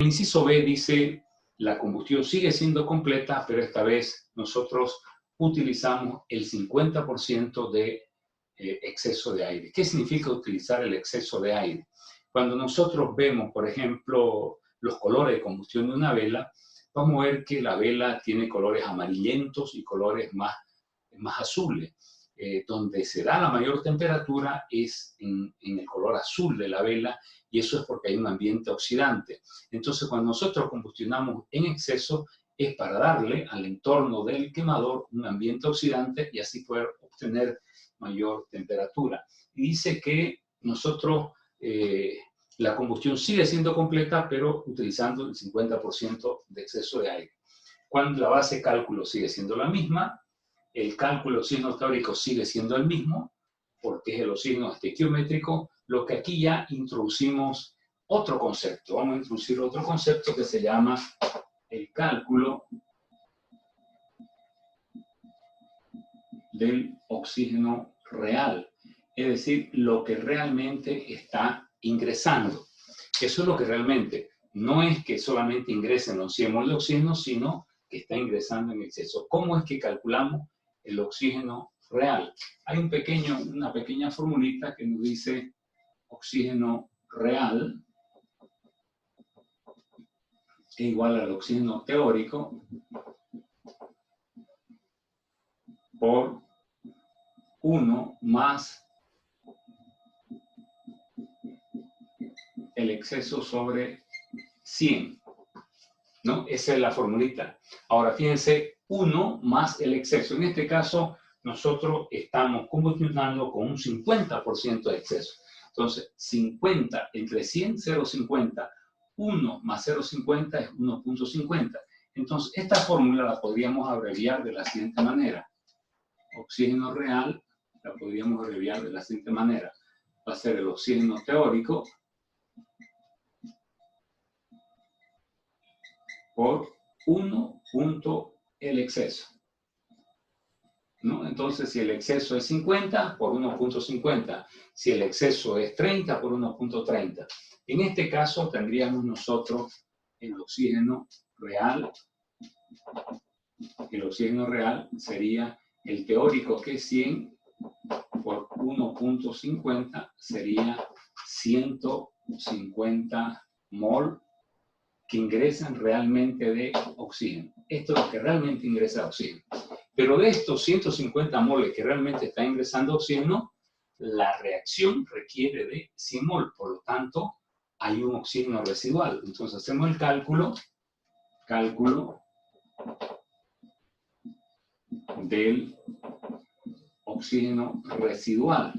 El inciso B dice, la combustión sigue siendo completa, pero esta vez nosotros utilizamos el 50% de exceso de aire. ¿Qué significa utilizar el exceso de aire? Cuando nosotros vemos, por ejemplo, los colores de combustión de una vela, vamos a ver que la vela tiene colores amarillentos y colores más azules. Donde se da la mayor temperatura es en el color azul de la vela, y eso es porque hay un ambiente oxidante. Entonces, cuando nosotros combustionamos en exceso, es para darle al entorno del quemador un ambiente oxidante y así poder obtener mayor temperatura. Y dice que nosotros, la combustión sigue siendo completa, pero utilizando el 50% de exceso de aire. Cuando la base de cálculo sigue siendo la misma, el cálculo del oxígeno teórico sigue siendo el mismo, porque es el oxígeno estequiométrico, lo que aquí ya introducimos otro concepto. Vamos a introducir otro concepto que se llama el cálculo del oxígeno real, es decir, lo que realmente está ingresando. Eso es lo que realmente, no es que solamente ingresen los 100 mol de oxígeno, sino que está ingresando en exceso. ¿Cómo es que calculamos el oxígeno real? Hay una pequeña formulita que nos dice oxígeno real es igual al oxígeno teórico por 1 más el exceso sobre 100, ¿no? Esa es la formulita. Ahora, fíjense, 1 más el exceso. En este caso, nosotros estamos combustionando con un 50% de exceso. Entonces, 50 entre 100, 0,50. 1 más 0,50 es 1,50. Entonces, esta fórmula la podríamos abreviar de la siguiente manera. Oxígeno real la podríamos abreviar de la siguiente manera. Va a ser el oxígeno teórico por 1 punto el exceso, ¿no? Entonces, si el exceso es 50, por 1,50. Si el exceso es 30, por 1,30. En este caso, tendríamos nosotros el oxígeno real. El oxígeno real sería el teórico, que es 100, por 1,50 sería 150 mol que ingresan realmente de oxígeno. Esto es lo que realmente ingresa de oxígeno. Pero de estos 150 moles que realmente está ingresando oxígeno, la reacción requiere de 100 mol. Por lo tanto, hay un oxígeno residual. Entonces hacemos el cálculo del oxígeno residual.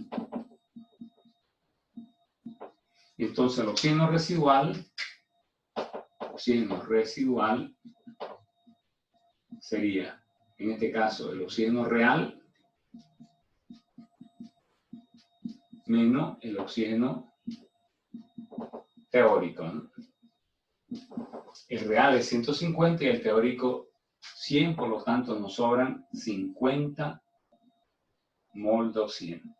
Entonces el oxígeno residual sería, en este caso, el oxígeno real menos el oxígeno teórico, ¿no? El real es 150 y el teórico 100, por lo tanto nos sobran 50 mol de oxígeno.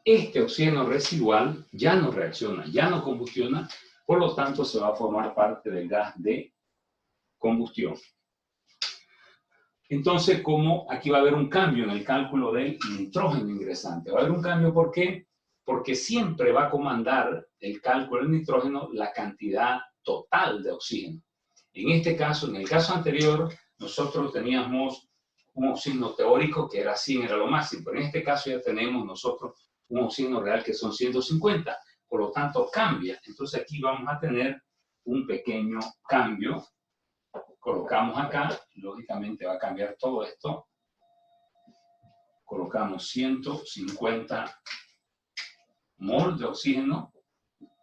Este oxígeno residual ya no reacciona, ya no combustiona, por lo tanto se va a formar parte del gas de combustión. Entonces, como aquí va a haber un cambio en el cálculo del nitrógeno ingresante. Va a haber un cambio, ¿por qué? Porque siempre va a comandar el cálculo del nitrógeno la cantidad total de oxígeno. En este caso, en el caso anterior, nosotros teníamos un oxígeno teórico que era 100, era lo máximo. Pero en este caso ya tenemos nosotros un oxígeno real que son 150. Por lo tanto, cambia. Entonces aquí vamos a tener un pequeño cambio. Colocamos acá, lógicamente va a cambiar todo esto. Colocamos 150 mol de oxígeno,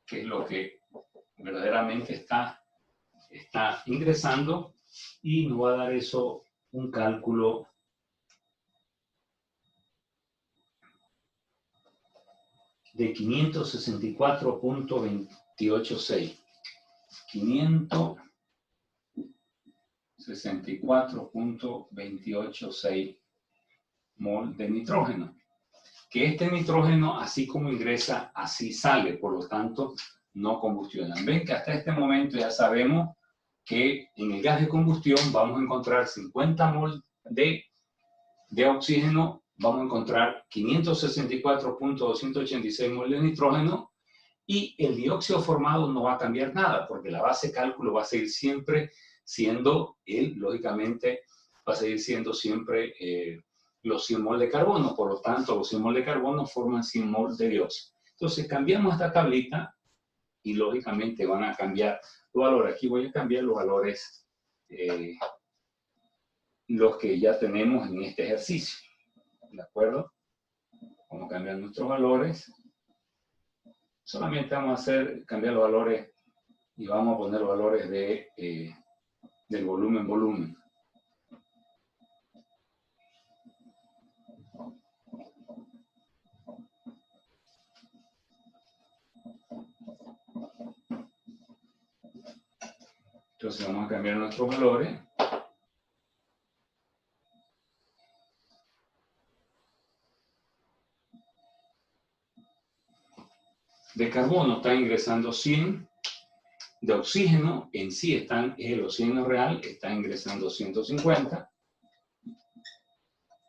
que es lo que verdaderamente está ingresando, y nos va a dar eso un cálculo de 564.286. 564.286 mol de nitrógeno. Que este nitrógeno, así como ingresa, así sale. Por lo tanto, no combustionan. Ven que hasta este momento ya sabemos que en el gas de combustión vamos a encontrar 50 mol de oxígeno, vamos a encontrar 564.286 mol de nitrógeno, y el dióxido formado no va a cambiar nada, porque la base de cálculo va a seguir siempre siendo, lógicamente, va a seguir siendo siempre los 100 mol de carbono. Por lo tanto, los 100 mol de carbono forman 100 mol de dióxido. Entonces, cambiamos esta tablita y, lógicamente, van a cambiar los valores. Aquí voy a cambiar los valores, los que ya tenemos en este ejercicio. ¿De acuerdo? Vamos a cambiar nuestros valores. Solamente vamos a cambiar los valores y vamos a poner los valores del volumen. Entonces vamos a cambiar nuestros valores. De carbono está ingresando 100, de oxígeno en sí es el oxígeno real, está ingresando 150,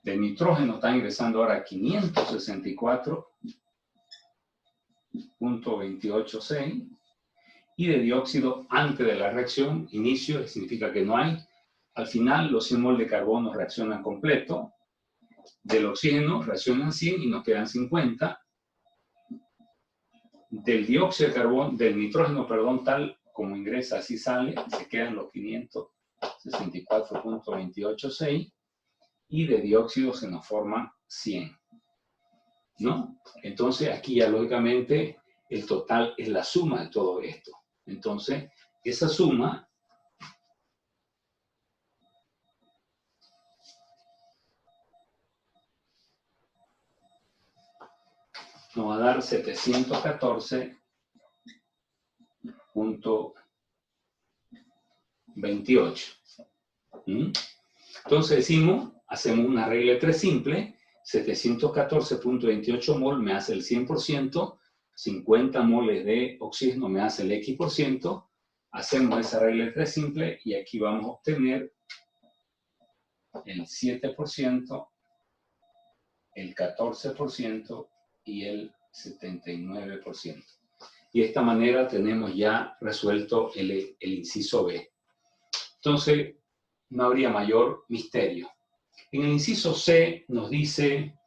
de nitrógeno está ingresando ahora 564.286, y de dióxido antes de la reacción, inicio, significa que no hay. Al final los 100 mol de carbono reaccionan completo, del oxígeno reaccionan 100 y nos quedan 50. Del dióxido de carbono, del nitrógeno, perdón, tal como ingresa, así sale, se quedan los 564.286, y de dióxido se nos forman 100, ¿no? Entonces aquí ya lógicamente el total es la suma de todo esto. Entonces, esa suma nos va a dar 714.28. Entonces hacemos una regla de 3 simple, 714.28 mol me hace el 100%, 50 moles de oxígeno me hace el X%, hacemos esa regla de 3 simple y aquí vamos a obtener el 7%, el 14% y el 79%. Y de esta manera tenemos ya resuelto el inciso B. Entonces, no habría mayor misterio. En el inciso C nos dice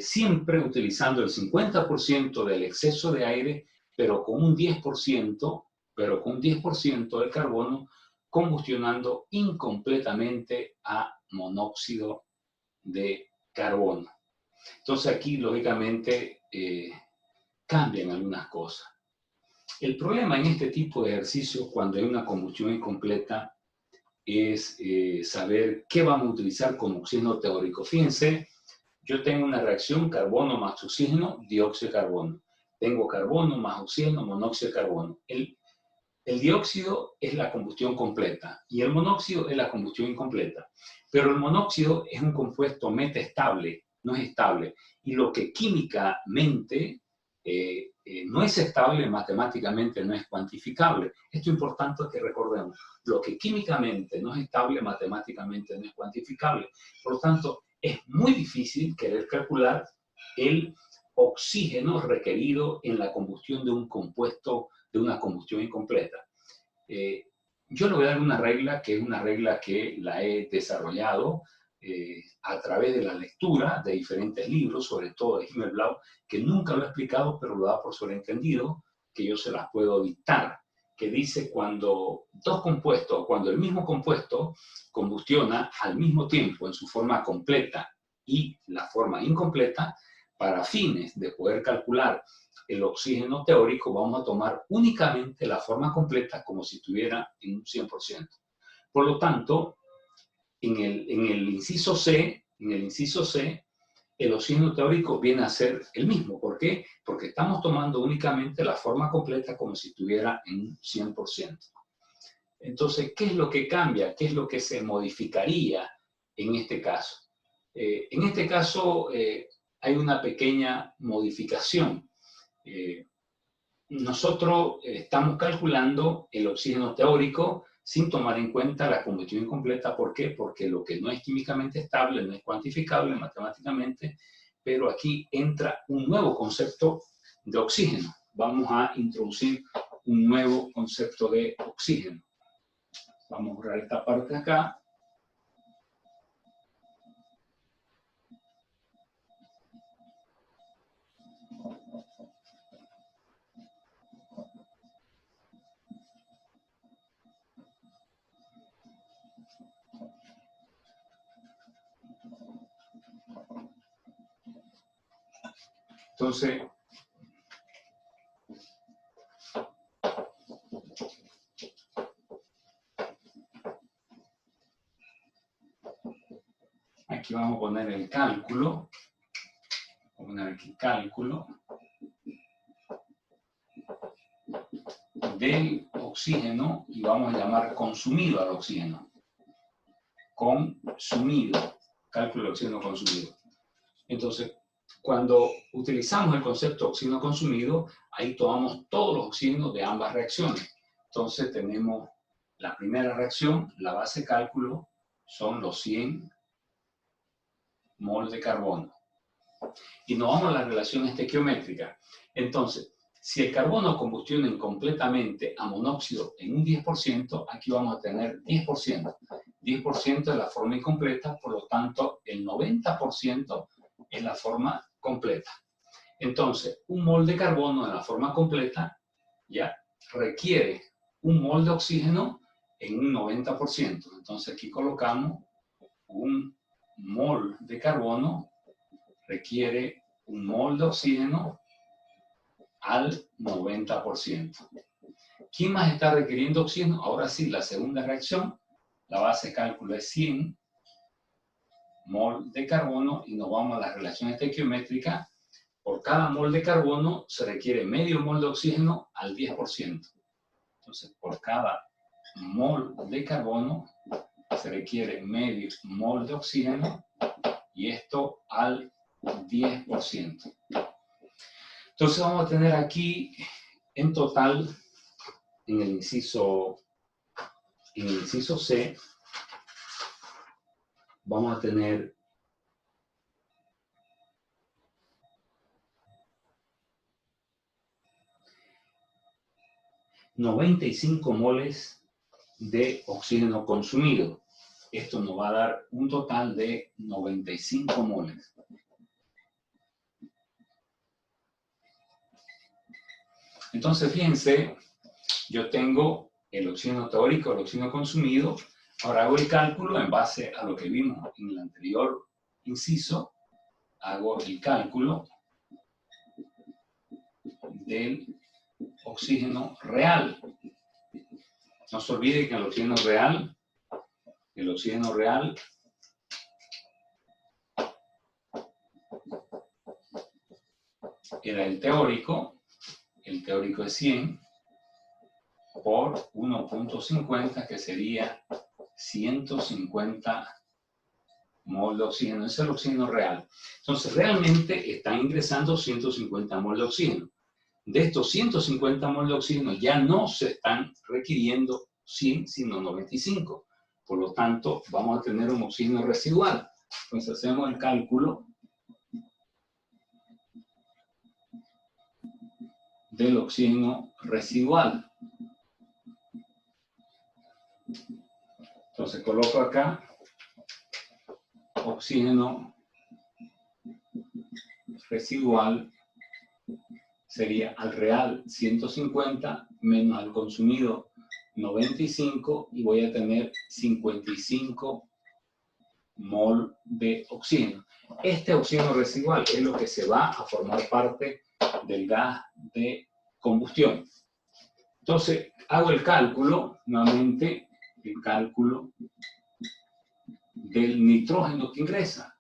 siempre utilizando el 50% del exceso de aire, pero con un 10% del carbono, combustionando incompletamente a monóxido de carbono. Entonces aquí, lógicamente, cambian algunas cosas. El problema en este tipo de ejercicios, cuando hay una combustión incompleta, es saber qué vamos a utilizar como oxígeno teórico. Fíjense, yo tengo una reacción carbono más oxígeno, dióxido de carbono. Tengo carbono más oxígeno, monóxido de carbono. El dióxido es la combustión completa y el monóxido es la combustión incompleta. Pero el monóxido es un compuesto metaestable, no es estable. Y lo que químicamente no es estable, matemáticamente no es cuantificable. Esto es importante que recordemos. Lo que químicamente no es estable, matemáticamente no es cuantificable. Por lo tanto, es muy difícil querer calcular el oxígeno requerido en la combustión de un compuesto, de una combustión incompleta. Yo le voy a dar una regla, que es una regla que la he desarrollado a través de la lectura de diferentes libros, sobre todo de Himmelblau, que nunca lo he explicado, pero lo da por sobreentendido, que yo se las puedo dictar, que dice cuando dos compuestos, cuando el mismo compuesto combustiona al mismo tiempo en su forma completa y la forma incompleta, para fines de poder calcular el oxígeno teórico, vamos a tomar únicamente la forma completa como si estuviera en un 100%. Por lo tanto, en el inciso C, el oxígeno teórico viene a ser el mismo. ¿Por qué? Porque estamos tomando únicamente la forma completa como si estuviera en un 100%. Entonces, ¿qué es lo que cambia? ¿Qué es lo que se modificaría en este caso? En este caso hay una pequeña modificación. nosotros estamos calculando el oxígeno teórico sin tomar en cuenta la combustión incompleta. ¿Por qué? Porque lo que no es químicamente estable no es cuantificable matemáticamente, pero aquí entra un nuevo concepto de oxígeno. Vamos a introducir un nuevo concepto de oxígeno. Vamos a borrar esta parte de acá. Entonces, aquí vamos a poner el cálculo. Vamos a poner aquí cálculo del oxígeno y vamos a llamar consumido al oxígeno. Consumido. Cálculo del oxígeno consumido. Entonces, cuando utilizamos el concepto de oxígeno consumido, ahí tomamos todos los oxígenos de ambas reacciones. Entonces tenemos la primera reacción, la base de cálculo son los 100 mol de carbono. Y nos vamos a la relación estequiométrica. Entonces, si el carbono combustiona completamente a monóxido en un 10%, aquí vamos a tener 10%. 10% de la forma incompleta, por lo tanto, el 90% es la forma completa. Entonces, un mol de carbono en la forma completa ya requiere un mol de oxígeno en un 90%. Entonces, aquí colocamos un mol de carbono requiere un mol de oxígeno al 90%. ¿Quién más está requiriendo oxígeno? Ahora sí, la segunda reacción, la base de cálculo es 100 mol de carbono y nos vamos a la relación estequiométrica. Por cada mol de carbono se requiere medio mol de oxígeno al 10%. Entonces, por cada mol de carbono se requiere medio mol de oxígeno y esto al 10%. Entonces vamos a tener aquí en total, en el inciso C, vamos a tener 95 moles de oxígeno consumido. Esto nos va a dar un total de 95 moles. Entonces, fíjense, yo tengo el oxígeno teórico, el oxígeno consumido. Ahora hago el cálculo en base a lo que vimos en el anterior inciso. Hago el cálculo del oxígeno real. No se olvide que el oxígeno real era el teórico es 100 por 1.50, que sería 150 mol de oxígeno. Ese es el oxígeno real. Entonces, realmente están ingresando 150 mol de oxígeno. De estos 150 mol de oxígeno ya no se están requiriendo 100, sino 95. Por lo tanto, vamos a tener un oxígeno residual. Entonces, hacemos el cálculo del oxígeno residual. Entonces coloco acá oxígeno residual sería al real 150 menos al consumido 95 y voy a tener 55 mol de oxígeno. Este oxígeno residual es lo que se va a formar parte del gas de combustión. Entonces, hago el cálculo, nuevamente, el cálculo del nitrógeno que ingresa,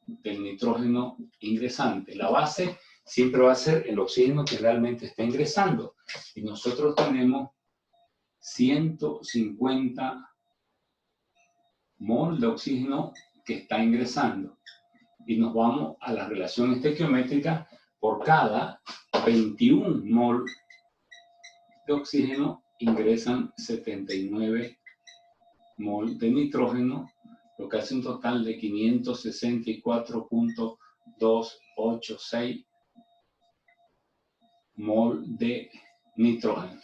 del nitrógeno ingresante. La base siempre va a ser el oxígeno que realmente está ingresando. Y nosotros tenemos 150 mol de oxígeno que está ingresando. Y nos vamos a la relación estequiométrica por cada 21 mol de oxígeno, ingresan 79 mol de nitrógeno, lo que hace un total de 564.286 mol de nitrógeno.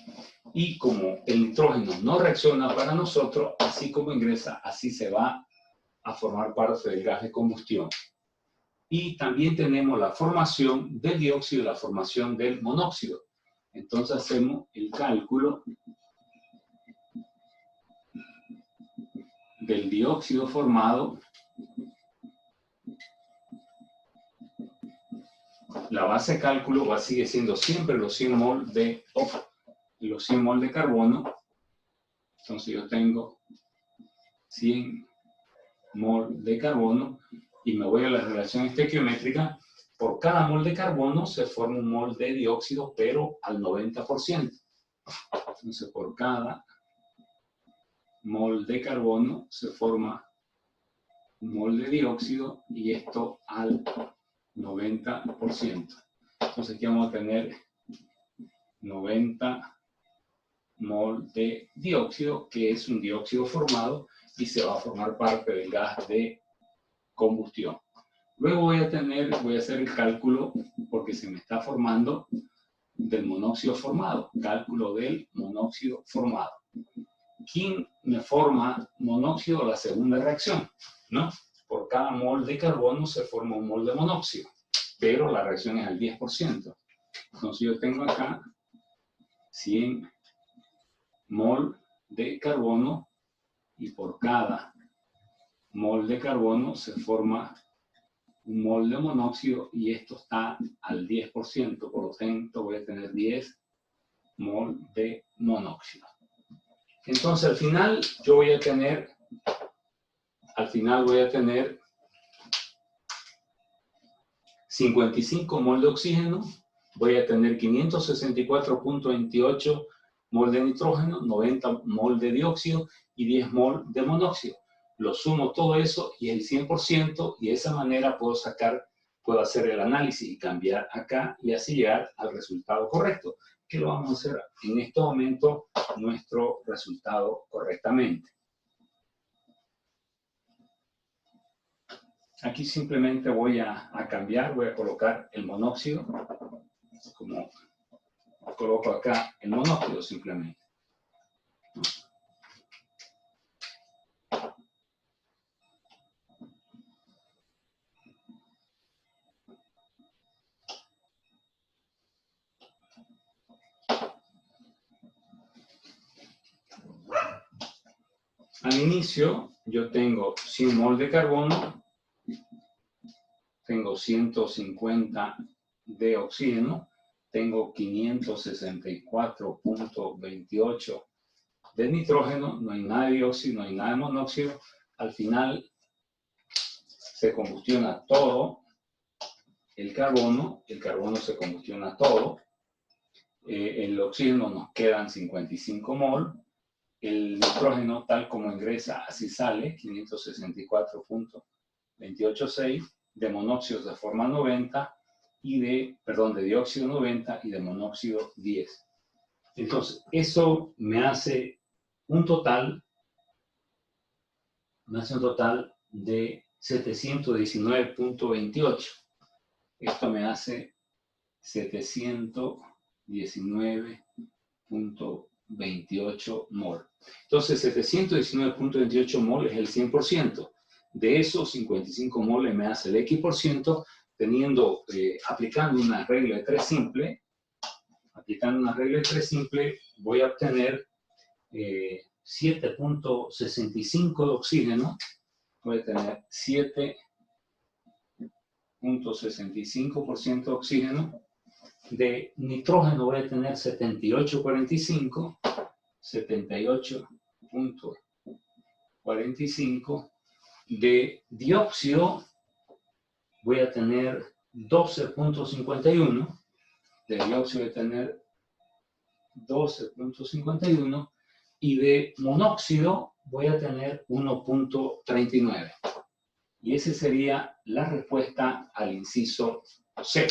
Y como el nitrógeno no reacciona para nosotros, así como ingresa, así se va a formar parte del gas de combustión. Y también tenemos la formación del dióxido y la formación del monóxido. Entonces hacemos el cálculo del dióxido formado. La base de cálculo sigue siendo siempre los 100 mol de carbono. Entonces yo tengo 100 mol de carbono y me voy a la relación estequiométrica. Por cada mol de carbono se forma un mol de dióxido, pero al 90%. Entonces por cada mol de carbono se forma un mol de dióxido y esto al 90%. Entonces aquí vamos a tener 90 mol de dióxido, que es un dióxido formado y se va a formar parte del gas de combustión. Luego voy a hacer el cálculo, porque se me está formando, del monóxido formado. Cálculo del monóxido formado. ¿Quién me forma monóxido? La segunda reacción, ¿no? Por cada mol de carbono se forma un mol de monóxido, pero la reacción es al 10%. Entonces yo tengo acá 100 mol de carbono y por cada mol de carbono se forma un mol de monóxido y esto está al 10%, por lo tanto voy a tener 10 mol de monóxido. Entonces al final voy a tener 55 mol de oxígeno, voy a tener 564.28 mol de nitrógeno, 90 mol de dióxido y 10 mol de monóxido. Lo sumo todo eso y el 100%, y de esa manera puedo hacer el análisis y cambiar acá y así llegar al resultado correcto, que lo vamos a hacer en este momento nuestro resultado correctamente. Aquí simplemente voy a cambiar, voy a colocar el monóxido, como coloco acá el monóxido simplemente. Al inicio yo tengo 100 mol de carbono, tengo 150 de oxígeno, tengo 564.28 de nitrógeno, no hay nada de dióxido, no hay nada de monóxido. Al final se combustiona todo el carbono se combustiona todo, el oxígeno nos quedan 55 mol, el nitrógeno tal como ingresa así sale, 564.286, de monóxido se forma 90, de dióxido 90 y de monóxido 10. Entonces, eso me hace un total de 719.28. Esto me hace 719.28 mol. Entonces, 719.28 mol es el 100%. De esos 55 moles me hace el X%, aplicando una regla de 3 simple. Voy a obtener 7.65 de oxígeno. Voy a tener 7.65% de oxígeno. De nitrógeno voy a tener 78.45, 78.45. De dióxido voy a tener 12.51. De dióxido voy a tener 12.51. Y de monóxido voy a tener 1.39. Y esa sería la respuesta al inciso C.